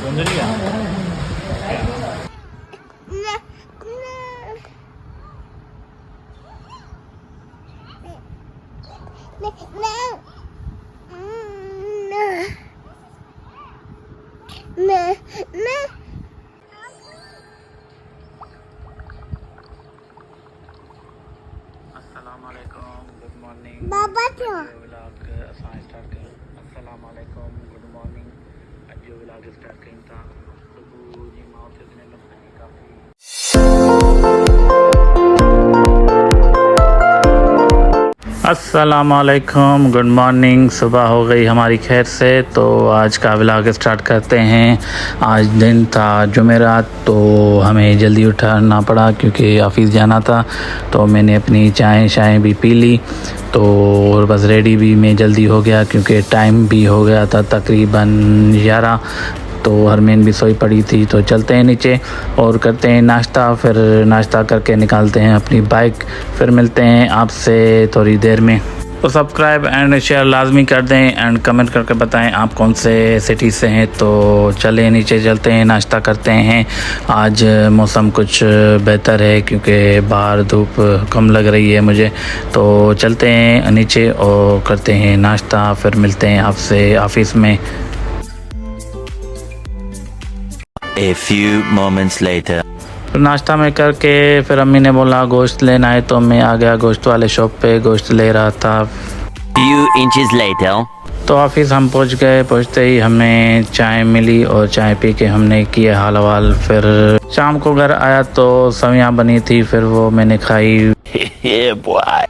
अस्सलामुअलैकुम, good morning. बाबा क्यों vlog असां स्टार्ट कयूं। अस्सलामुअलैकुम, गुड मॉर्निंग। अॼु जो व्लॉग स्टार्ट कयूं था। सुबुह जी मां उथी निंड खणी काफ़ी अस्सलामुअलैकुम, गुड मॉर्निंग। सुबह हो गई हमारी खैर से, तो आज का व्लॉग स्टार्ट करते हैं। आज दिन था जुमेरात, तो हमें जल्दी उठना पड़ा क्योंकि ऑफिस जाना था। तो मैंने अपनी चाय भी पी ली, तो और बस रेडी भी मैं जल्दी हो गया क्योंकि टाइम भी हो गया था तकरीबन 11। तो हरमैन भी सोई पड़ी थी। तो चलते हैं नीचे और करते हैं नाश्ता, फिर नाश्ता करके निकालते हैं अपनी बाइक। फिर मिलते हैं आपसे थोड़ी देर में। तो सब्सक्राइब एंड शेयर लाजमी कर दें एंड कमेंट करके बताएं आप कौन से सिटी से हैं। तो चले नीचे चलते हैं, नाश्ता करते हैं। आज मौसम कुछ बेहतर है क्योंकि बाहर धूप कम लग रही है मुझे। तो चलते हैं नीचे और करते हैं नाश्ता, फिर मिलते हैं आपसे ऑफिस में। A few moments later. नाश्ता में करके फिर अम्मी ने बोला गोश्त लेना है, तो मैं आ गया गोश्त वाले शॉप पे, गोश्त ले रहा था। Few inches later. तो ऑफिस हम पहुंच गए। पहुंचते ही हमें चाय मिली और चाय पी के हमने किया हाल हवाल। फिर शाम को घर आया तो सवियां बनी थी, फिर वो मैंने खाई। Yeah, boy.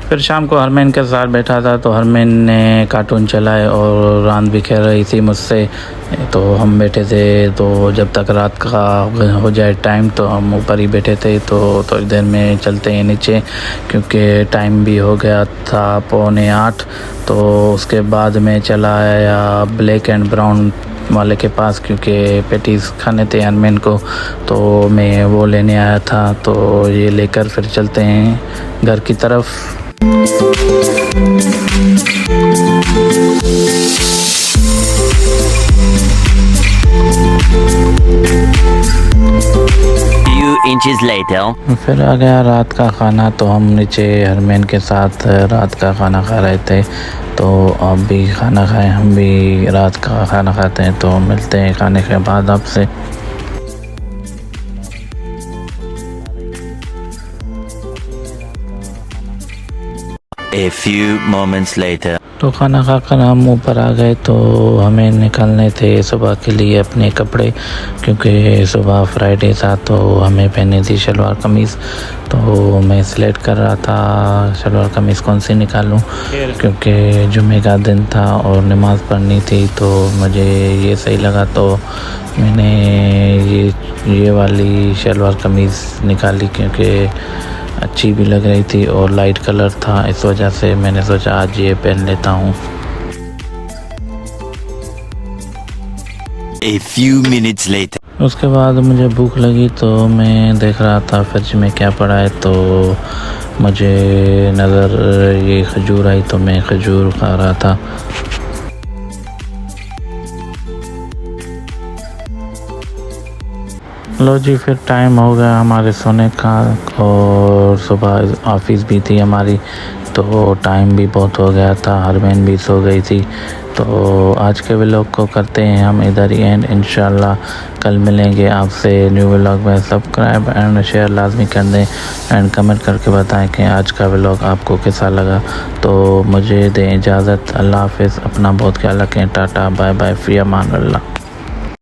फिर शाम को हरमैन के साथ बैठा था, तो हरमैन ने कार्टून चलाए और रात भी खेल रही थी मुझसे। तो हम बैठे थे, तो जब तक रात का हो जाए टाइम तो हम ऊपर ही बैठे थे। तो थोड़ी देर में चलते हैं नीचे क्योंकि टाइम भी हो गया था 7:45। तो उसके बाद में चला आया ब्लैक एंड ब्राउन वाले के पास क्योंकि पेटीज़ खाने थे हरमैन को, तो मैं वो लेने आया था। तो ये लेकर फिर चलते हैं घर की तरफ। Few inches later. फिर आ गया रात का खाना, तो हम नीचे हरमैन के साथ रात का खाना खा रहे थे। तो आप भी खाना खाएं, हम भी रात का खाना खाते हैं। तो मिलते हैं खाने के बाद आपसे। A few moments later. तो खाना खाकर हम ऊपर आ गए। तो हमें निकालने थे सुबह के लिए अपने कपड़े क्योंकि सुबह फ्राइडे था, तो हमें पहनी थी शलवार कमीज़। तो मैं सिलेक्ट कर रहा था शलवार कमीज़ कौन सी निकालूं क्योंकि जुमे का दिन था और नमाज़ पढ़नी थी। तो मुझे ये सही लगा, तो मैंने ये वाली शलवार कमीज़ निकाली क्योंकि अच्छी भी लग रही थी और लाइट कलर था। इस वजह से मैंने सोचा आज ये पहन लेता हूँ। A few minutes later. उसके बाद मुझे भूख लगी, तो मैं देख रहा था फ्रिज में क्या पड़ा है। तो मुझे नज़र ये खजूर आई, तो मैं खजूर खा रहा था। लो जी, फिर टाइम हो गया हमारे सोने का और सुबह ऑफिस भी थी हमारी, तो टाइम भी बहुत हो गया था। हरमैन भी सो गई थी। तो आज के व्लॉग को करते हैं हम इधर ही एंड। इंशाल्लाह कल मिलेंगे आपसे न्यू व्लॉग में। सब्सक्राइब एंड शेयर लाजमी कर दें एंड कमेंट करके बताएं कि आज का व्लॉग आपको कैसा लगा। तो मुझे दें इजाज़त। अल्लाह हाफ़िज़। अपना बहुत ख्याल रखें। टाटा बाय बाय, फ़ी अमान अल्लाह।